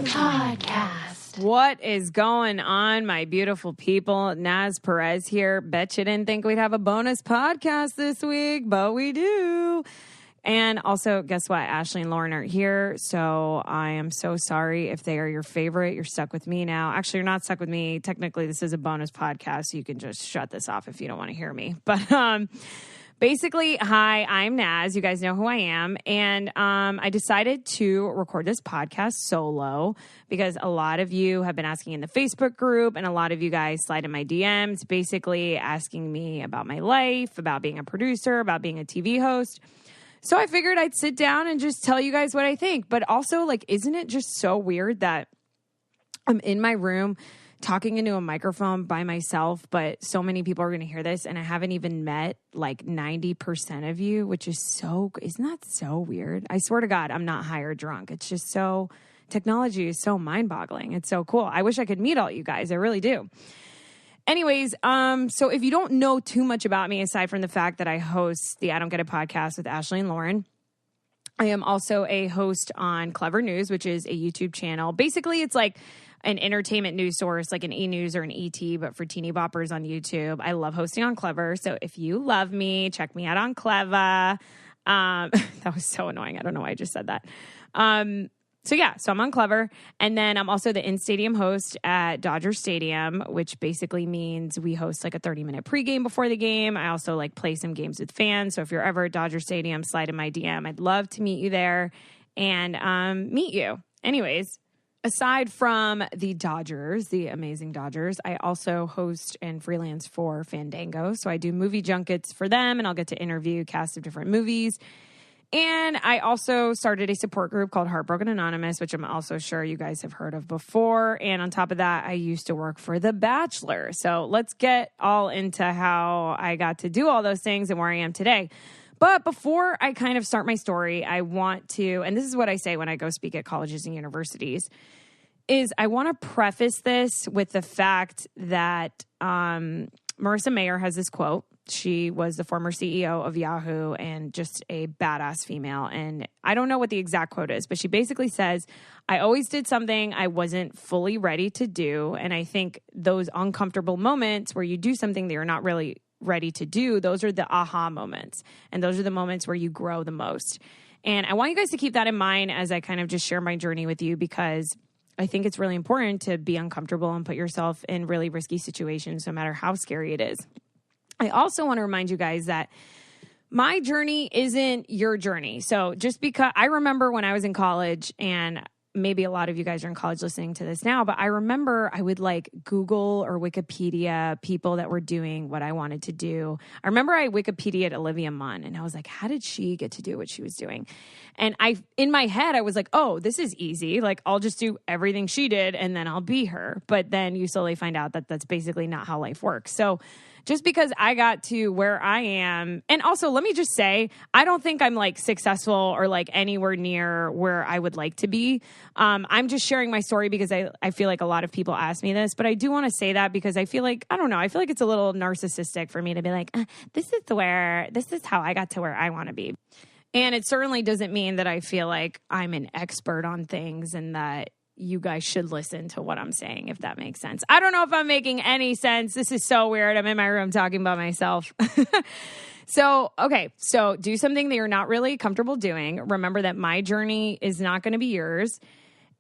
Podcast. What is going on, my beautiful people? Naz Perez here. Bet you didn't think we'd have a bonus podcast this week, but we do. And also, guess what? Ashley and Lauren are here, so I am so sorry if they are your favorite. You're stuck with me now. Actually, you're not stuck with me. Technically, this is a bonus podcast, so you can just shut this off if you don't want to hear me. But basically, hi, I'm Naz. You guys know who I am. And I decided to record this podcast solo because a lot of you have been asking in the Facebook group, and a lot of you guys slide in my DMs, basically asking me about my life, about being a producer, about being a TV host. So I figured I'd sit down and just tell you guys what I think. But also, like, isn't it just so weird that I'm in my room talking into a microphone by myself, but so many people are going to hear this, and I haven't even met like 90% of you, which is isn't that so weird? I swear to God, I'm not high or drunk. It's just technology is so mind-boggling. It's so cool. I wish I could meet all you guys. I really do. Anyways, so if you don't know too much about me, aside from the fact that I host the I Don't Get It podcast with Ashley and Lauren, I am also a host on Clever News, which is a YouTube channel. Basically, it's like an entertainment news source, like an E-News or an ET, but for teeny boppers on YouTube. I love hosting on Clever. So if you love me, check me out on Clever. That was so annoying. I don't know why I just said that. So I'm on Clever. And then I'm also the in-stadium host at Dodger Stadium, which basically means we host like a 30-minute pregame before the game. I also like play some games with fans. So if you're ever at Dodger Stadium, slide in my DM. I'd love to meet you there and meet you. Anyways, aside from the Dodgers, the amazing Dodgers, I also host and freelance for Fandango. So I do movie junkets for them, and I'll get to interview cast of different movies. And I also started a support group called Heartbroken Anonymous, which I'm also sure you guys have heard of before. And on top of that, I used to work for The Bachelor. So let's get all into how I got to do all those things and where I am today. But before I kind of start my story, I want to, and this is what I say when I go speak at colleges and universities, is I want to preface this with the fact that Marissa Mayer has this quote. She was the former CEO of Yahoo and just a badass female. And I don't know what the exact quote is, but she basically says, I always did something I wasn't fully ready to do. And I think those uncomfortable moments where you do something that you're not really ready to do, those are the aha moments. And those are the moments where you grow the most. And I want you guys to keep that in mind as I kind of just share my journey with you, because I think it's really important to be uncomfortable and put yourself in really risky situations, no matter how scary it is. I also want to remind you guys that my journey isn't your journey. So just because I remember when I was in college, and maybe a lot of you guys are in college listening to this now, but I remember I would like Google or Wikipedia people that were doing what I wanted to do. I remember I Wikipedia'd Olivia Munn, and I was like, how did she get to do what she was doing? And in my head, I was like, oh, this is easy. Like, I'll just do everything she did and then I'll be her. But then you slowly find out that that's basically not how life works. So just because I got to where I am, and also let me just say, I don't think I'm like successful or like anywhere near where I would like to be. I'm just sharing my story because I feel like a lot of people ask me this, but I do want to say that because I feel like, I don't know, I feel like it's a little narcissistic for me to be like, this is how I got to where I want to be. And it certainly doesn't mean that I feel like I'm an expert on things and that you guys should listen to what I'm saying, if that makes sense. I don't know if I'm making any sense. This is so weird. I'm in my room talking about myself. So do something that you're not really comfortable doing. Remember that my journey is not going to be yours.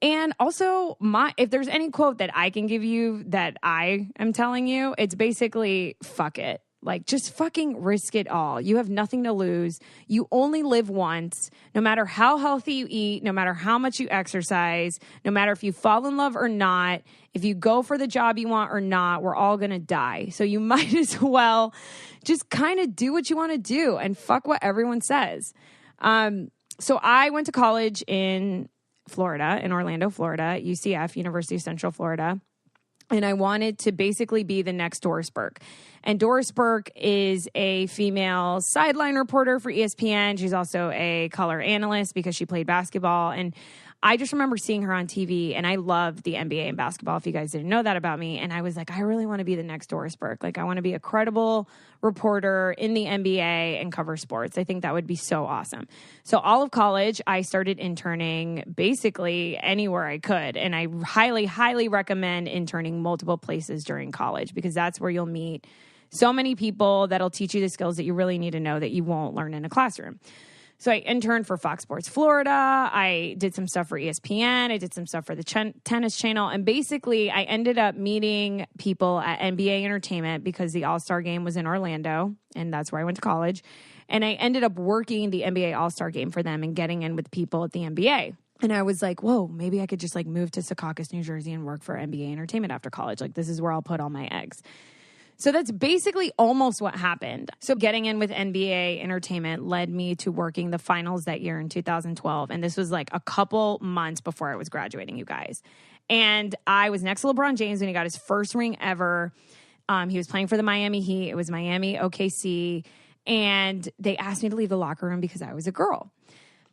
And also, if there's any quote that I can give you that I am telling you, it's basically, fuck it. Like, just fucking risk it all. You have nothing to lose. You only live once. No matter how healthy you eat, no matter how much you exercise, no matter if you fall in love or not, if you go for the job you want or not, we're all going to die. So you might as well just kind of do what you want to do and fuck what everyone says. So I went to college in Florida, in Orlando, Florida, UCF, University of Central Florida. And I wanted to basically be the next Doris Burke. And Doris Burke is a female sideline reporter for ESPN. She's also a color analyst because she played basketball. And I just remember seeing her on TV, and I loved the NBA and basketball, if you guys didn't know that about me. And I was like, I really want to be the next Doris Burke. Like, I want to be a credible reporter in the NBA and cover sports. I think that would be so awesome. So all of college, I started interning basically anywhere I could. And I highly, highly recommend interning multiple places during college, because that's where you'll meet so many people that'll teach you the skills that you really need to know that you won't learn in a classroom. So I interned for Fox Sports Florida. I did some stuff for ESPN. I did some stuff for the Tennis Channel. And basically, I ended up meeting people at NBA Entertainment because the All-Star Game was in Orlando, and that's where I went to college. And I ended up working the NBA All-Star Game for them and getting in with people at the NBA. And I was like, whoa, maybe I could just like move to Secaucus, New Jersey and work for NBA Entertainment after college. Like, this is where I'll put all my eggs. So that's basically almost what happened. So getting in with NBA Entertainment led me to working the finals that year in 2012. And this was like a couple months before I was graduating, you guys. And I was next to LeBron James when he got his first ring ever. He was playing for the Miami Heat. It was Miami OKC. And they asked me to leave the locker room because I was a girl.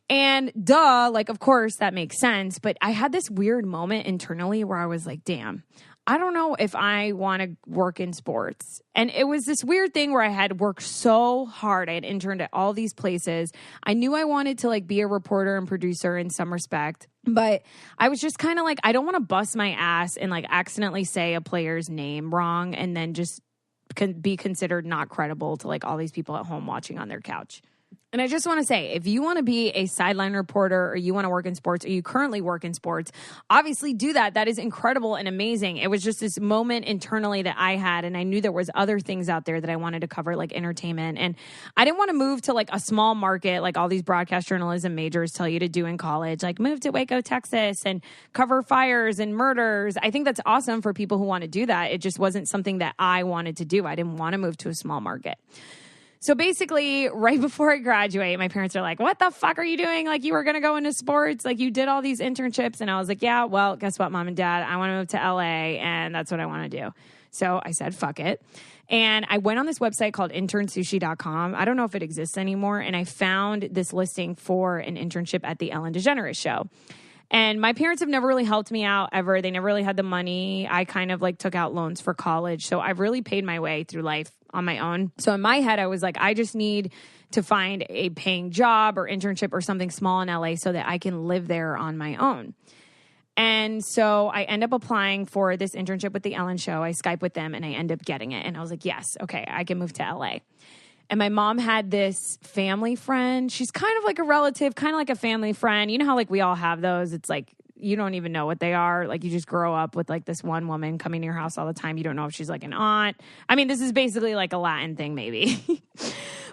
And duh, like, of course, that makes sense. But I had this weird moment internally where I was like, damn, I don't know if I want to work in sports. And it was this weird thing where I had worked so hard. I had interned at all these places. I knew I wanted to like be a reporter and producer in some respect. But I was just kind of like, I don't want to bust my ass and like accidentally say a player's name wrong and then just be considered not credible to like all these people at home watching on their couch. And I just want to say, if you want to be a sideline reporter or you want to work in sports or you currently work in sports, obviously do that. That is incredible and amazing. It was just this moment internally that I had, and I knew there was other things out there that I wanted to cover, like entertainment. And I didn't want to move to like a small market like all these broadcast journalism majors tell you to do in college, like move to Waco, Texas and cover fires and murders. I think that's awesome for people who want to do that. It just wasn't something that I wanted to do. I didn't want to move to a small market. So basically, right before I graduate, my parents are like, what the fuck are you doing? Like, you were going to go into sports. Like, you did all these internships. And I was like, yeah, well, guess what, Mom and Dad? I want to move to LA, and that's what I want to do. So I said, fuck it. And I went on this website called internsushi.com. I don't know if it exists anymore. And I found this listing for an internship at the Ellen DeGeneres show. And my parents have never really helped me out ever. They never really had the money. I kind of like took out loans for college. So I've really paid my way through life on my own. So in my head, I was like, I just need to find a paying job or internship or something small in LA so that I can live there on my own. And so I end up applying for this internship with the Ellen show. I Skype with them and I end up getting it. And I was like, yes, okay, I can move to LA. And my mom had this family friend. She's kind of like a relative, kind of like a family friend. You know how like we all have those? It's like you don't even know what they are. Like you just grow up with like this one woman coming to your house all the time. You don't know if she's like an aunt. I mean, this is basically like a Latin thing maybe.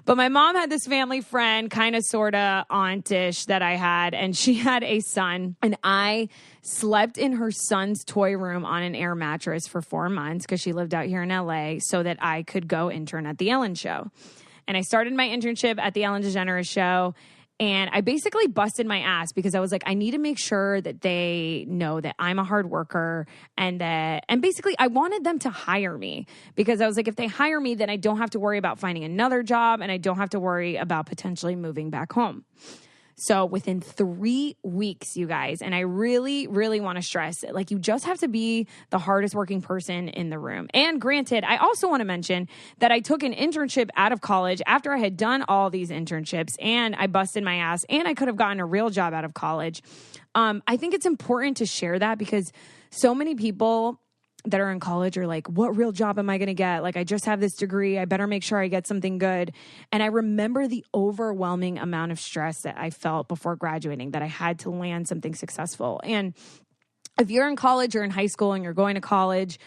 But my mom had this family friend, kind of sort of auntish that I had. And she had a son. And I slept in her son's toy room on an air mattress for 4 months because she lived out here in LA so that I could go intern at the Ellen show. And I started my internship at the Ellen DeGeneres show. And I basically busted my ass because I was like, I need to make sure that they know that I'm a hard worker and basically I wanted them to hire me because I was like, if they hire me, then I don't have to worry about finding another job and I don't have to worry about potentially moving back home. So within 3 weeks, you guys, and I really, really want to stress it, like you just have to be the hardest working person in the room. And granted, I also want to mention that I took an internship out of college after I had done all these internships and I busted my ass and I could have gotten a real job out of college. I think it's important to share that because so many people that are in college are like, what real job am I going to get? Like, I just have this degree. I better make sure I get something good. And I remember the overwhelming amount of stress that I felt before graduating, that I had to land something successful. And if you're in college or in high school and you're going to college,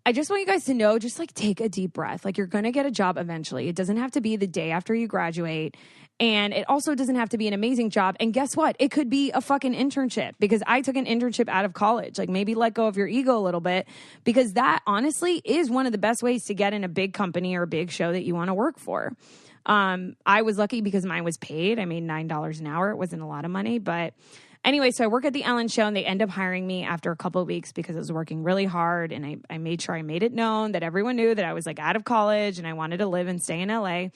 I just want you guys to know, just like take a deep breath. Like you're going to get a job eventually. It doesn't have to be the day after you graduate. And it also doesn't have to be an amazing job. And guess what? It could be a fucking internship because I took an internship out of college. Like maybe let go of your ego a little bit because that honestly is one of the best ways to get in a big company or a big show that you want to work for. I was lucky because mine was paid. I made $9 an hour. It wasn't a lot of money, but anyway, so I work at the Ellen Show, and they end up hiring me after a couple of weeks because I was working really hard, and I made sure I made it known that everyone knew that I was like out of college and I wanted to live and stay in LA.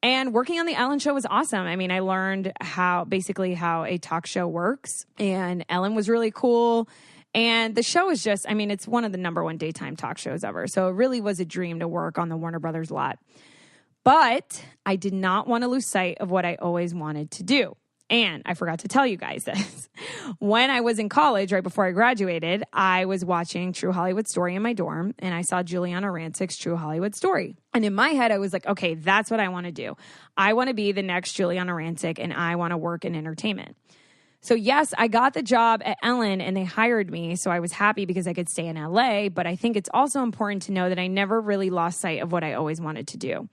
And working on the Ellen Show was awesome. I mean, I learned how a talk show works, and Ellen was really cool. And the show is just, I mean, it's one of the number one daytime talk shows ever. So it really was a dream to work on the Warner Brothers lot. But I did not want to lose sight of what I always wanted to do. And I forgot to tell you guys this. When I was in college, right before I graduated, I was watching True Hollywood Story in my dorm, and I saw Juliana Rancic's True Hollywood Story. And in my head, I was like, okay, that's what I want to do. I want to be the next Juliana Rancic, and I want to work in entertainment. So yes, I got the job at Ellen, and they hired me, so I was happy because I could stay in LA, but I think it's also important to know that I never really lost sight of what I always wanted to do.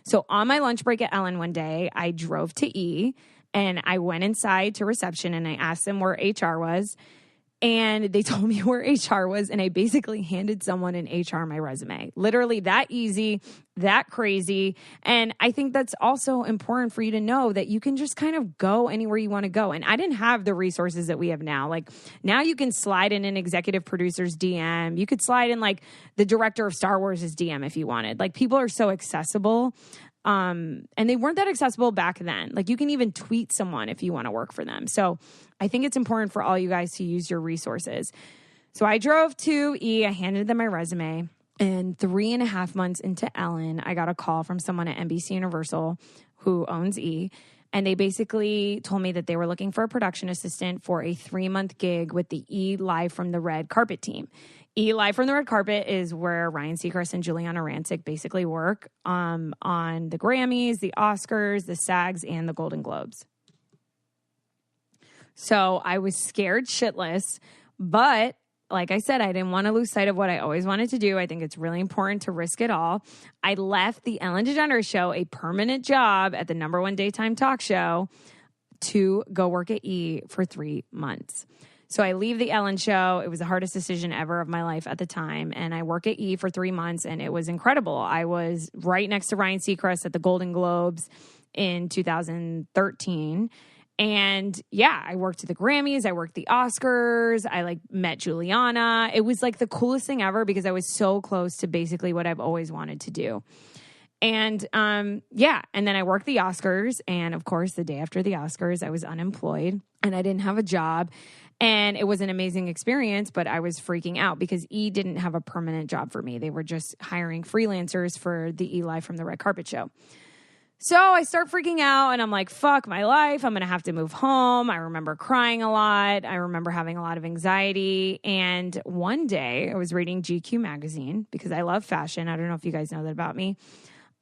So on my lunch break at Ellen one day, I drove to E, and I went inside to reception, and I asked them where HR was, and they told me where HR was, and I basically handed someone in HR my resume. Literally that easy, that crazy. And I think that's also important for you to know that you can just kind of go anywhere you want to go. And I didn't have the resources that we have now. Like now you can slide in an executive producer's DM. You could slide in like the director of Star Wars' DM if you wanted. Like people are so accessible. And they weren't that accessible back then. Like you can even tweet someone if you want to work for them. So I think it's important for all you guys to use your resources. So I drove to E, I handed them my resume, and 3.5 months into Ellen, I got a call from someone at NBC Universal who owns E. And they basically told me that they were looking for a production assistant for a 3-month gig with the E Live from the Red Carpet team. E Live from the Red Carpet is where Ryan Seacrest and Juliana Rancic basically work on the Grammys, the Oscars, the SAGs, and the Golden Globes. So I was scared shitless, but like I said, I didn't want to lose sight of what I always wanted to do. I think it's really important to risk it all. I left the Ellen DeGeneres Show, a permanent job at the number one daytime talk show, to go work at E for 3 months. So I leave the Ellen Show. It was the hardest decision ever of my life at the time. And I work at E for 3 months, and it was incredible. I was right next to Ryan Seacrest at the Golden Globes in 2013. And yeah, I worked at the Grammys. I worked the Oscars. I met Juliana. It was like the coolest thing ever because I was so close to basically what I've always wanted to do. And yeah, and then I worked the Oscars. And of course, the day after the Oscars, I was unemployed and I didn't have a job. And it was an amazing experience, but I was freaking out because E didn't have a permanent job for me. They were just hiring freelancers for the E Live from the Red Carpet show. So I start freaking out and I'm like, fuck my life. I'm going to have to move home. I remember crying a lot. I remember having a lot of anxiety. And one day I was reading GQ magazine because I love fashion. I don't know if you guys know that about me.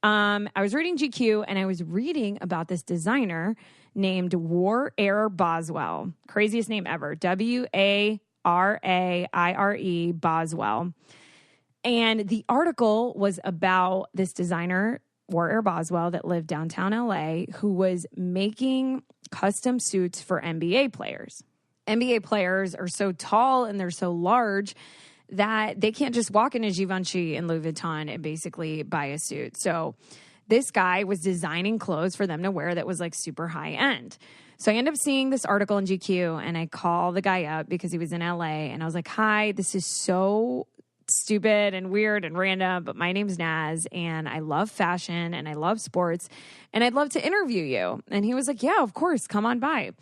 I was reading GQ and I was reading about this designer named War-Aire Boswell. Craziest name ever. Waraire Boswell. And the article was about this designer, War-Aire Boswell, that lived downtown LA, who was making custom suits for NBA players. NBA players are so tall and they're so large that they can't just walk into Givenchy and Louis Vuitton and basically buy a suit. So this guy was designing clothes for them to wear that was like super high end. So I end up seeing this article in GQ and I call the guy up because he was in LA and I was like, hi, this is so stupid and weird and random, but my name's Naz and I love fashion and I love sports and I'd love to interview you. And he was like, yeah, of course, come on by.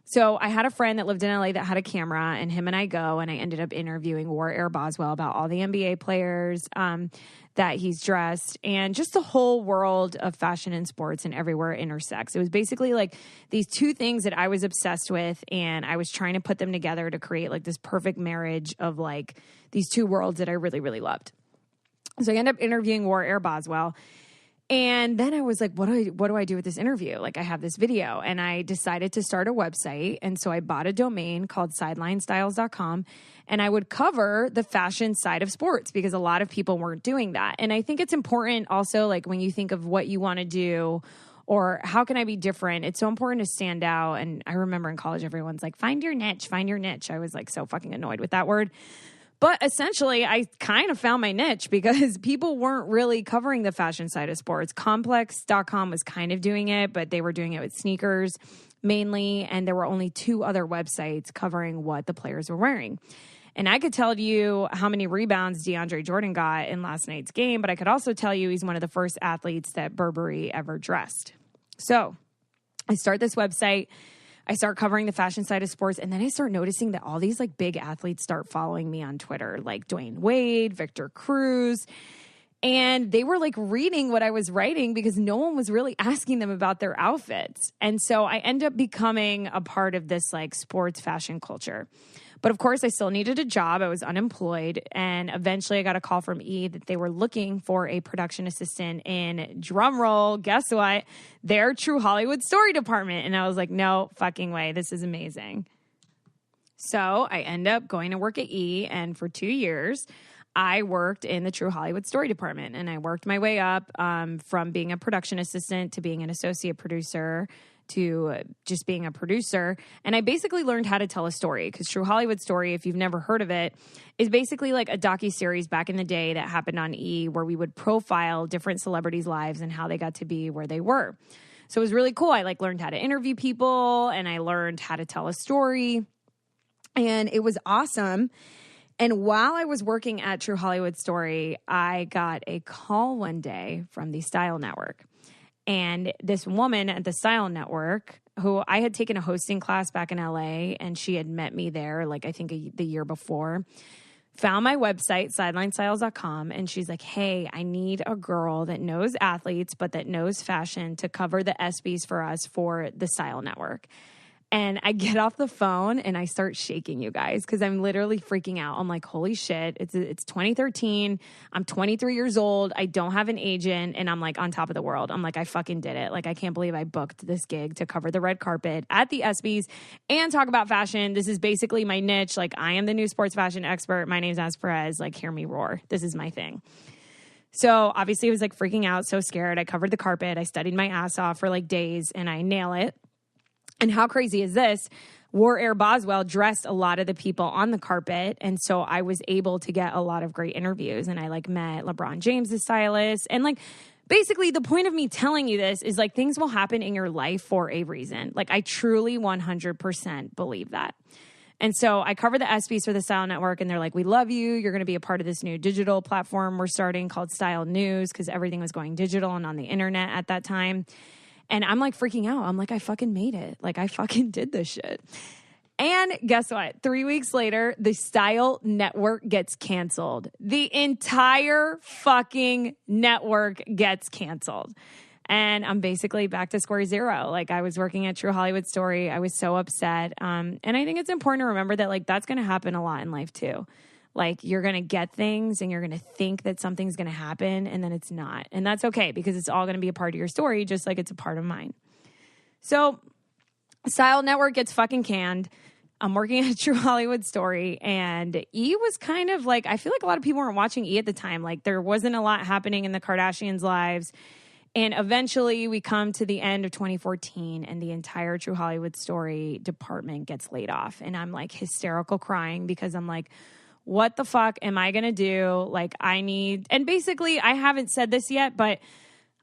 So I had a friend that lived in LA that had a camera and him and I go and I ended up interviewing War-Aire Boswell about all the NBA players that he's dressed and just the whole world of fashion and sports and everywhere it intersects. It was basically like these two things that I was obsessed with and I was trying to put them together to create like this perfect marriage of like these two worlds that I really, really loved. So I ended up interviewing War-Aire Boswell. And then I was like, what do I do with this interview? Like I have this video and I decided to start a website. And so I bought a domain called sidelinestyles.com and I would cover the fashion side of sports because a lot of people weren't doing that. And I think it's important also, like when you think of what you want to do or how can I be different? It's so important to stand out. And I remember in college, everyone's like, find your niche, find your niche. I was like so fucking annoyed with that word. But essentially, I kind of found my niche because people weren't really covering the fashion side of sports. Complex.com was kind of doing it, but they were doing it with sneakers mainly. And there were only 2 other websites covering what the players were wearing. And I could tell you how many rebounds DeAndre Jordan got in last night's game, but I could also tell you he's one of the first athletes that Burberry ever dressed. So I start this website. I start covering the fashion side of sports, and then I start noticing that all these like big athletes start following me on Twitter, like Dwayne Wade, Victor Cruz. And they were like reading what I was writing because no one was really asking them about their outfits. And so I end up becoming a part of this like sports fashion culture. But of course, I still needed a job. I was unemployed. And eventually I got a call from E! that they were looking for a production assistant in, drumroll, guess what? Their True Hollywood Story department. And I was like, no fucking way. This is amazing. So I end up going to work at E! And for 2 years, I worked in the True Hollywood Story department. And I worked my way up from being a production assistant to being an associate producer to just being a producer. And I basically learned how to tell a story because True Hollywood Story, if you've never heard of it, is basically like a docuseries back in the day that happened on E! where we would profile different celebrities' lives and how they got to be where they were. So it was really cool. I like learned how to interview people and I learned how to tell a story. And it was awesome. And while I was working at True Hollywood Story, I got a call one day from the Style Network. And this woman at the Style Network, who I had taken a hosting class back in LA, and she had met me there, like I think the year before, found my website, sidelinestyles.com, and she's like, hey, I need a girl that knows athletes, but that knows fashion to cover the ESPYs for us for the Style Network. And I get off the phone and I start shaking, you guys, because I'm literally freaking out. I'm like, holy shit, it's 2013. I'm 23 years old. I don't have an agent. And I'm like on top of the world. I'm like, I fucking did it. Like, I can't believe I booked this gig to cover the red carpet at the ESPYs and talk about fashion. This is basically my niche. Like, I am the new sports fashion expert. My name's Naz Perez. Like, hear me roar. This is my thing. So obviously I was like freaking out, so scared. I covered the carpet. I studied my ass off for like days and I nail it. And how crazy is this? War Air Boswell dressed a lot of the people on the carpet. And so I was able to get a lot of great interviews. And I like met LeBron James' stylist. And like, basically the point of me telling you this is like things will happen in your life for a reason. Like I truly 100% believe that. And so I cover the ESPYs for the Style Network and they're like, we love you. You're going to be a part of this new digital platform we're starting called Style News because everything was going digital and on the internet at that time. And I'm like freaking out. I'm like, I fucking made it. Like, I fucking did this shit. And guess what? 3 weeks later, the Style Network gets canceled. The entire fucking network gets canceled. And I'm basically back to square zero. Like, I was working at True Hollywood Story. I was so upset. And I think it's important to remember that, like, that's going to happen a lot in life, too. Like, you're going to get things and you're going to think that something's going to happen and then it's not. And that's okay because it's all going to be a part of your story, just like it's a part of mine. So Style Network gets fucking canned. I'm working at True Hollywood Story and E! was kind of like, I feel like a lot of people weren't watching E! at the time. Like there wasn't a lot happening in the Kardashians' lives. And eventually we come to the end of 2014 and the entire True Hollywood Story department gets laid off. And I'm like hysterical crying because I'm like, what the fuck am I going to do? Like and basically I haven't said this yet, but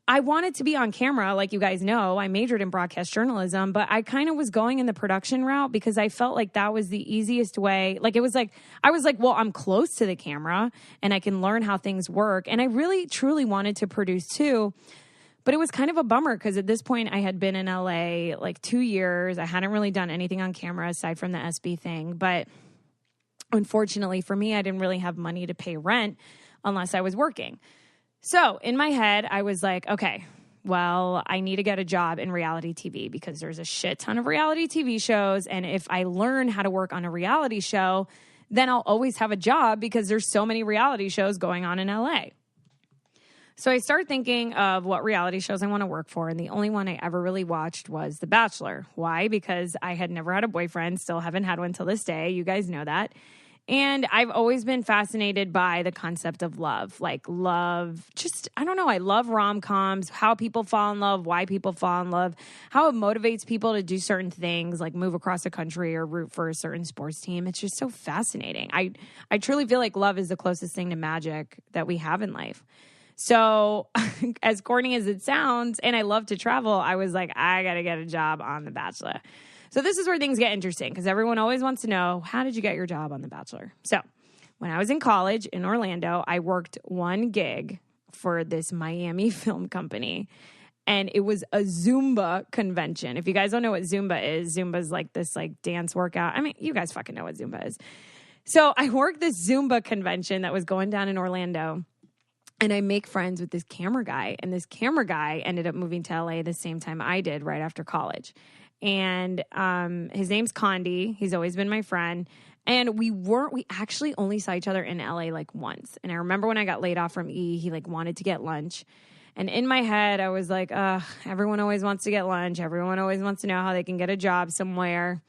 I wanted to be on camera. Like you guys know, I majored in broadcast journalism, but I kind of was going in the production route because I felt like that was the easiest way. Like it was like, I was like, well, I'm close to the camera and I can learn how things work. And I really, truly wanted to produce too. But it was kind of a bummer because at this point I had been in LA like 2 years. I hadn't really done anything on camera aside from the SB thing. But unfortunately for me, I didn't really have money to pay rent unless I was working. So in my head, I was like, okay, well, I need to get a job in reality TV because there's a shit ton of reality TV shows. And if I learn how to work on a reality show, then I'll always have a job because there's so many reality shows going on in LA. So I started thinking of what reality shows I want to work for. And the only one I ever really watched was The Bachelor. Why? Because I had never had a boyfriend, still haven't had one till this day. You guys know that. And I've always been fascinated by the concept of love. Like love, just, I don't know. I love rom-coms, how people fall in love, why people fall in love, how it motivates people to do certain things, like move across the country or root for a certain sports team. It's just so fascinating. I truly feel like love is the closest thing to magic that we have in life. So as corny as it sounds, and I love to travel, I was like, I got to get a job on The Bachelor. So this is where things get interesting because everyone always wants to know, how did you get your job on The Bachelor? So when I was in college in Orlando, I worked one gig for this Miami film company, and it was a Zumba convention. If you guys don't know what Zumba is like this like dance workout. I mean, you guys fucking know what Zumba is. So I worked this Zumba convention that was going down in Orlando, and I make friends with this camera guy, and this camera guy ended up moving to LA the same time I did right after college. And his name's Condi. He's always been my friend. And we actually only saw each other in LA like once. And I remember when I got laid off from E, he like wanted to get lunch. And in my head, I was like, everyone always wants to get lunch. Everyone always wants to know how they can get a job somewhere.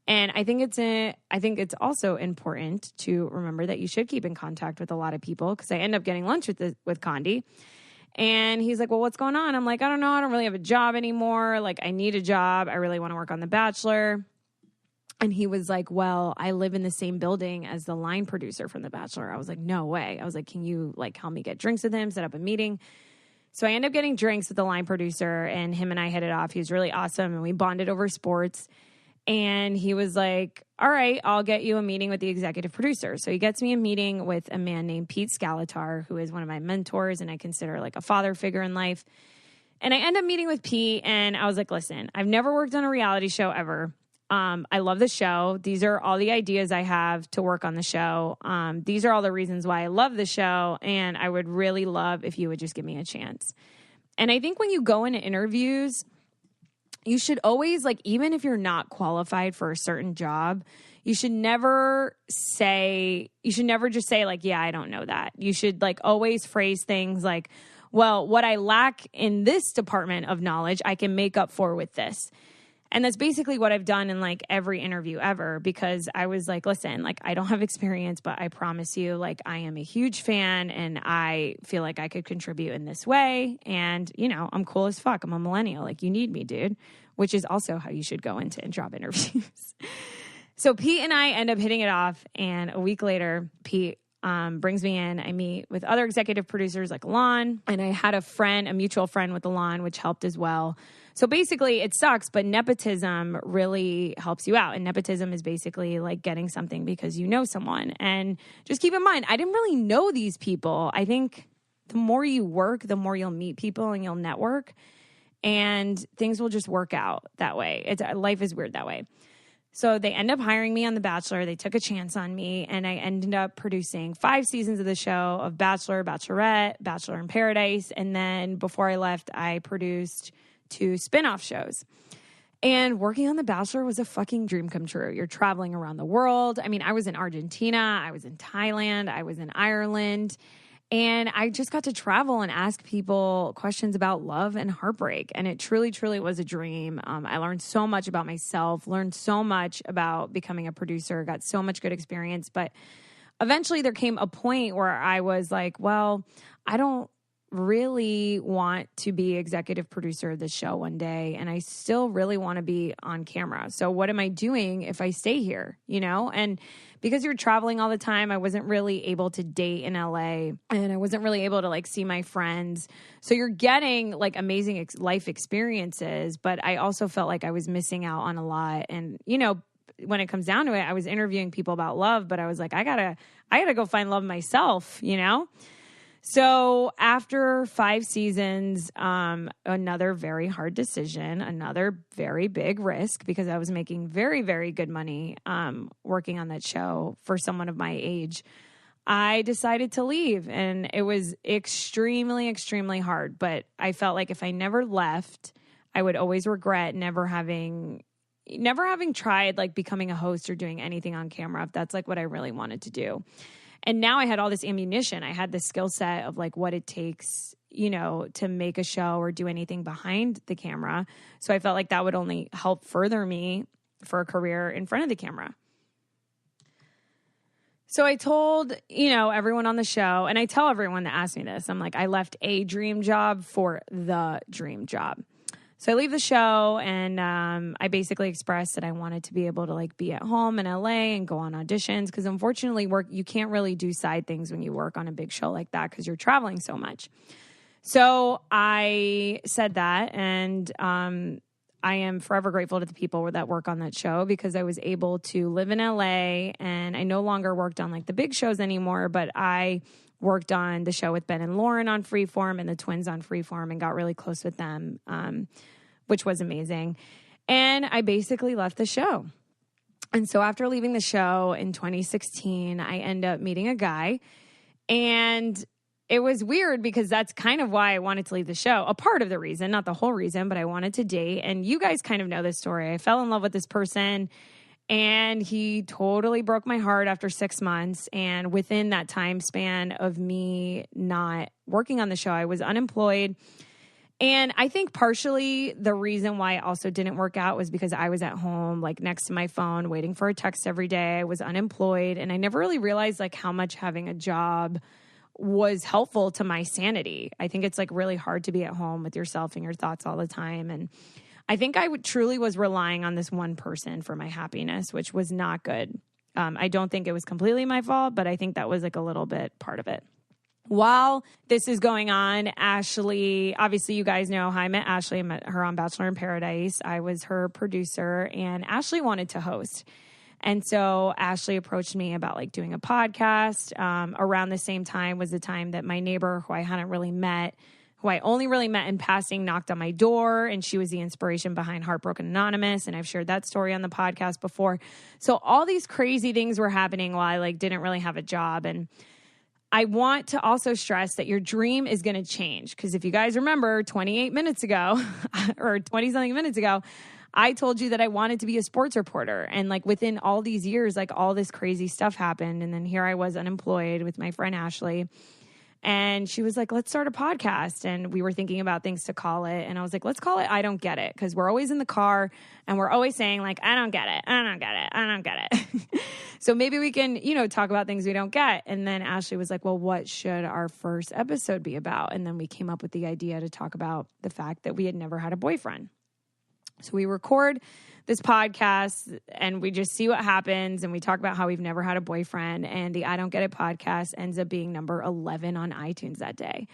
And I think it's also important to remember that you should keep in contact with a lot of people, because I end up getting lunch with Condi. And he's like, well, what's going on? I'm like, I don't know. I don't really have a job anymore. Like, I need a job. I really want to work on The Bachelor. And he was like, well, I live in the same building as the line producer from The Bachelor. I was like, no way. I was like, can you like help me get drinks with him, set up a meeting? So I ended up getting drinks with the line producer, and him and I hit it off. He was really awesome, and we bonded over sports. And he was like, all right, I'll get you a meeting with the executive producer. So he gets me a meeting with a man named Pete Scalatar, who is one of my mentors and I consider like a father figure in life. And I end up meeting with Pete, and I was like, listen, I've never worked on a reality show ever. I love the show. These are all the ideas I have to work on the show. These are all the reasons why I love the show. And I would really love if you would just give me a chance. And I think when you go into interviews, you should always, like, even if you're not qualified for a certain job, you should never just say like, yeah, I don't know that. You should like always phrase things like, well, what I lack in this department of knowledge, I can make up for with this. And that's basically what I've done in like every interview ever, because I was like, listen, like I don't have experience, but I promise you, like I am a huge fan and I feel like I could contribute in this way. And, you know, I'm cool as fuck. I'm a millennial. Like you need me, dude, which is also how you should go into job interviews. So Pete and I end up hitting it off. And a week later, Pete brings me in. I meet with other executive producers like Alon, and I had a mutual friend with Alon, which helped as well. So basically it sucks, but nepotism really helps you out. And nepotism is basically like getting something because you know someone. And just keep in mind, I didn't really know these people. I think the more you work, the more you'll meet people and you'll network, and things will just work out that way. Life is weird that way. So they end up hiring me on The Bachelor. They took a chance on me, and I ended up producing 5 seasons of the show of Bachelor, Bachelorette, Bachelor in Paradise. And then before I left, I produced 2 spinoff shows. And working on The Bachelor was a fucking dream come true. You're traveling around the world. I mean, I was in Argentina, I was in Thailand, I was in Ireland, and I just got to travel and ask people questions about love and heartbreak. And it truly, truly was a dream. I learned so much about myself, learned so much about becoming a producer, got so much good experience. But eventually there came a point where I was like, well, I don't really want to be executive producer of this show one day, and I still really want to be on camera. So what am I doing if I stay here, you know? And because you're traveling all the time, I wasn't really able to date in LA, and I wasn't really able to like see my friends. So you're getting like amazing life experiences, but I also felt like I was missing out on a lot. And, you know, when it comes down to it, I was interviewing people about love, but I was like, I gotta go find love myself, you know? So after 5 seasons, another very hard decision, another very big risk, because I was making very, very good money working on that show for someone of my age. I decided to leave, and it was extremely, extremely hard. But I felt like if I never left, I would always regret never having tried like becoming a host or doing anything on camera, if that's like what I really wanted to do. And now I had all this ammunition. I had the skill set of like what it takes, you know, to make a show or do anything behind the camera. So I felt like that would only help further me for a career in front of the camera. So I told, everyone on the show, and I tell everyone that asks me this, I'm like, I left a dream job for the dream job. So I leave the show, and I basically expressed that I wanted to be able to like be at home in LA and go on auditions, because unfortunately you can't really do side things when you work on a big show like that because you're traveling so much. So I said that, and I am forever grateful to the people that work on that show, because I was able to live in LA, and I no longer worked on like the big shows anymore, but I worked on the show with Ben and Lauren on Freeform and the twins on Freeform and got really close with them, which was amazing. And I basically left the show. And so after leaving the show in 2016, I end up meeting a guy, and it was weird because that's kind of why I wanted to leave the show. A part of the reason, not the whole reason, but I wanted to date. And you guys kind of know this story. I fell in love with this person, and he totally broke my heart after 6 months. And within that time span of me not working on the show, I was unemployed. And I think partially the reason why it also didn't work out was because I was at home, like next to my phone, waiting for a text every day. I was unemployed, and I never really realized like how much having a job was helpful to my sanity. I think it's like really hard to be at home with yourself and your thoughts all the time. And I think I truly was relying on this one person for my happiness, which was not good. I don't think it was completely my fault, but I think that was like a little bit part of it. While this is going on, Ashley, obviously you guys know how I met Ashley. I met her on Bachelor in Paradise. I was her producer, and Ashley wanted to host. And so Ashley approached me about like doing a podcast. Around the same time was the time that my neighbor, who I hadn't really met, who I only really met in passing, knocked on my door, and she was the inspiration behind Heartbroken Anonymous. And I've shared that story on the podcast before. So all these crazy things were happening while I like didn't really have a job. And I want to also stress that your dream is going to change. Because if you guys remember 28 minutes ago or 20 something minutes ago, I told you that I wanted to be a sports reporter. And like within all these years, like all this crazy stuff happened. And then here I was unemployed with my friend Ashley. And she was like, let's start a podcast. And we were thinking about things to call it. And I was like, let's call it I Don't Get It. Because we're always in the car and we're always saying like, I don't get it. I don't get it. I don't get it. So maybe we can, talk about things we don't get. And then Ashley was like, well, what should our first episode be about? And then we came up with the idea to talk about the fact that we had never had a boyfriend. So we record this podcast and we just see what happens. And we talk about how we've never had a boyfriend. And the I Don't Get It podcast ends up being number 11 on iTunes that day.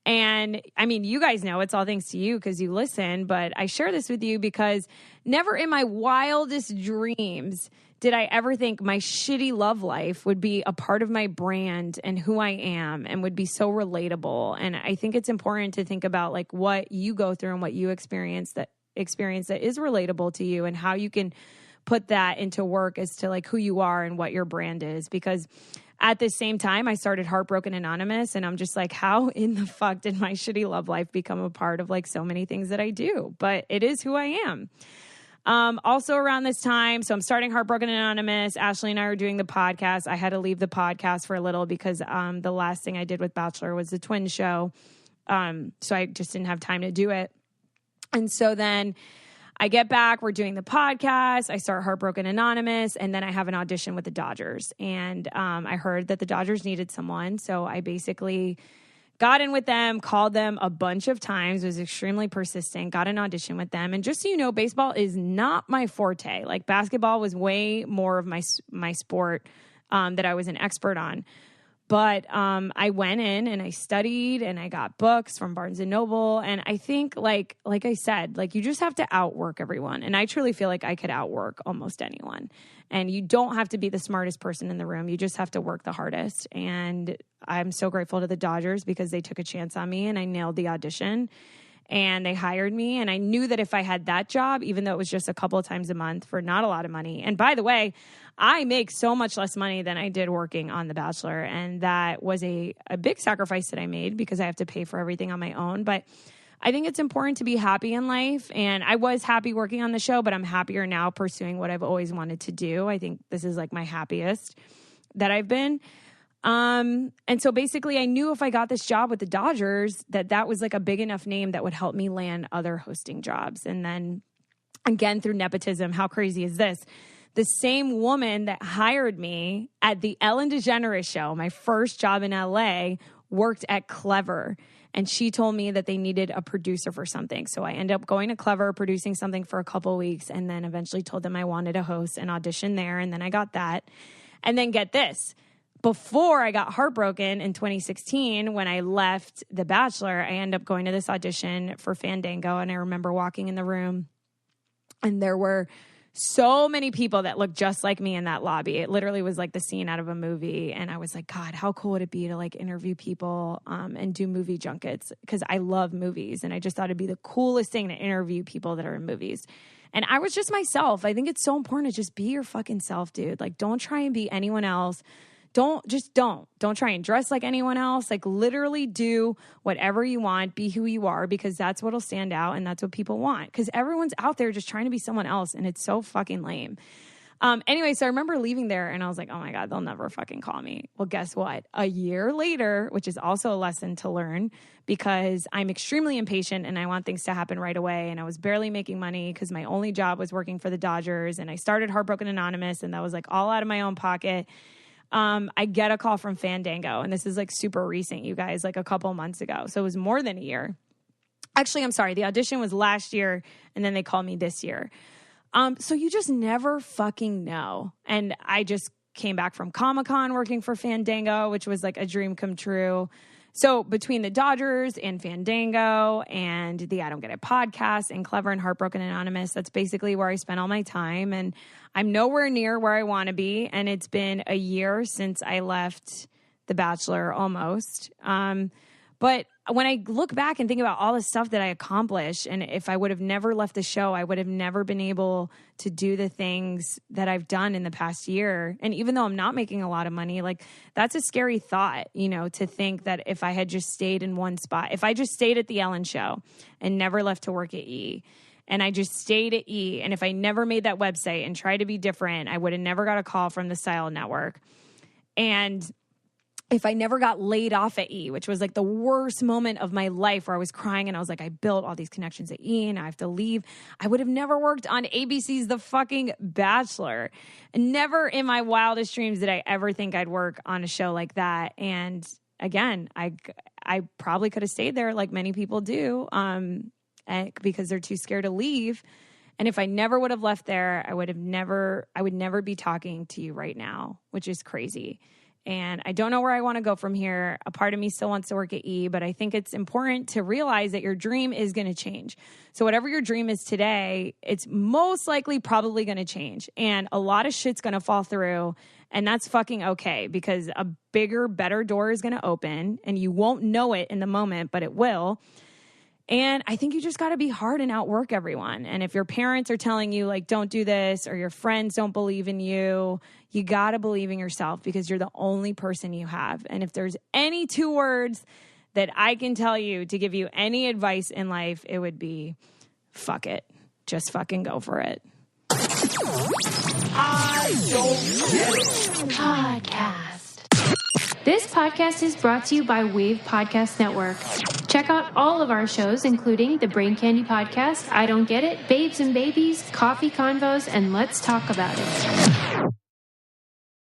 And I mean, you guys know it's all thanks to you because you listen. But I share this with you because never in my wildest dreams did I ever think my shitty love life would be a part of my brand and who I am and would be so relatable. And I think it's important to think about like what you go through and what you experience that is relatable to you and how you can put that into work as to like who you are and what your brand is. Because at the same time, I started Heartbroken Anonymous, and I'm just like, how in the fuck did my shitty love life become a part of like so many things that I do? But it is who I am. Also around this time, so I'm starting Heartbroken Anonymous. Ashley and I are doing the podcast. I had to leave the podcast for a little because the last thing I did with Bachelor was the twin show. So I just didn't have time to do it. And so then I get back, we're doing the podcast, I start Heartbroken Anonymous, and then I have an audition with the Dodgers. And I heard that the Dodgers needed someone, so I basically got in with them, called them a bunch of times, was extremely persistent, got an audition with them. And just so you know, baseball is not my forte. Like basketball was way more of my sport that I was an expert on. But I went in and I studied and I got books from Barnes & Noble. And I think, like I said, like you just have to outwork everyone. And I truly feel like I could outwork almost anyone. And you don't have to be the smartest person in the room. You just have to work the hardest. And I'm so grateful to the Dodgers because they took a chance on me and I nailed the audition. And they hired me. And I knew that if I had that job, even though it was just a couple of times a month for not a lot of money. And by the way, I make so much less money than I did working on The Bachelor. And that was a big sacrifice that I made because I have to pay for everything on my own. But I think it's important to be happy in life. And I was happy working on the show, but I'm happier now pursuing what I've always wanted to do. I think this is like my happiest that I've been. And so basically I knew if I got this job with the Dodgers, that was like a big enough name that would help me land other hosting jobs. And then again, through nepotism, how crazy is this? the same woman that hired me at the Ellen DeGeneres show, my first job in LA, worked at Clever. And she told me that they needed a producer for something. So I ended up going to Clever, producing something for a couple of weeks, and then eventually told them I wanted a host and auditioned there. And then I got that. And then get this. Before I got heartbroken in 2016, when I left The Bachelor, I ended up going to this audition for Fandango. And I remember walking in the room, and there were so many people that looked just like me in that lobby. It literally was like the scene out of a movie. And I was like, God, how cool would it be to like interview people and do movie junkets? Because I love movies. And I just thought it'd be the coolest thing to interview people that are in movies. And I was just myself. I think it's so important to just be your fucking self, dude. Like, don't try and be anyone else. Don't try and dress like anyone else. Like, literally do whatever you want, be who you are, because that's what'll stand out and that's what people want. Because everyone's out there just trying to be someone else, and it's so fucking lame. Anyway, so I remember leaving there and I was like, oh my God, they'll never fucking call me. Well, guess what? A year later, which is also a lesson to learn, because I'm extremely impatient and I want things to happen right away. And I was barely making money because my only job was working for the Dodgers, and I started Heartbroken Anonymous, and that was like all out of my own pocket. I get a call from Fandango, and this is like super recent, you guys, like a couple months ago. So it was more than a year. Actually, I'm sorry. The audition was last year, and then they called me this year. So you just never fucking know. And I just came back from Comic-Con working for Fandango, which was like a dream come true. So between the Dodgers and Fandango and the I Don't Get It podcast and Clever and Heartbroken Anonymous, that's basically where I spent all my time. And I'm nowhere near where I want to be. And it's been a year since I left The Bachelor, almost. But when I look back and think about all the stuff that I accomplished, and if I would have never left the show, I would have never been able to do the things that I've done in the past year. And even though I'm not making a lot of money, like, that's a scary thought, you know, to think that if I had just stayed in one spot, if I just stayed at the Ellen show and never left to work at E, and I just stayed at E, and if I never made that website and tried to be different, I would have never got a call from the Style Network. And if I never got laid off at E, which was like the worst moment of my life, where I was crying and I was like, I built all these connections at E and I have to leave, I would have never worked on ABC's The fucking Bachelor. And never in my wildest dreams did I ever think I'd work on a show like that. And again, I probably could have stayed there like many people do, because they're too scared to leave. And if I never would have left there, I would never be talking to you right now, which is crazy. And I don't know where I want to go from here. A part of me still wants to work at E, but I think it's important to realize that your dream is going to change. So whatever your dream is today, it's most likely probably going to change. And a lot of shit's going to fall through. And that's fucking okay, because a bigger, better door is going to open, and you won't know it in the moment, but it will. And I think you just got to be hard and outwork everyone. And if your parents are telling you, like, don't do this, or your friends don't believe in you, you got to believe in yourself, because you're the only person you have. And if there's any two words that I can tell you to give you any advice in life, it would be fuck it. Just fucking go for it. I don't get it. Podcast. This podcast is brought to you by Wave Podcast Network. Check out all of our shows, including the Brain Candy Podcast, I Don't Get It, Babes and Babies, Coffee Convos, and Let's Talk About It.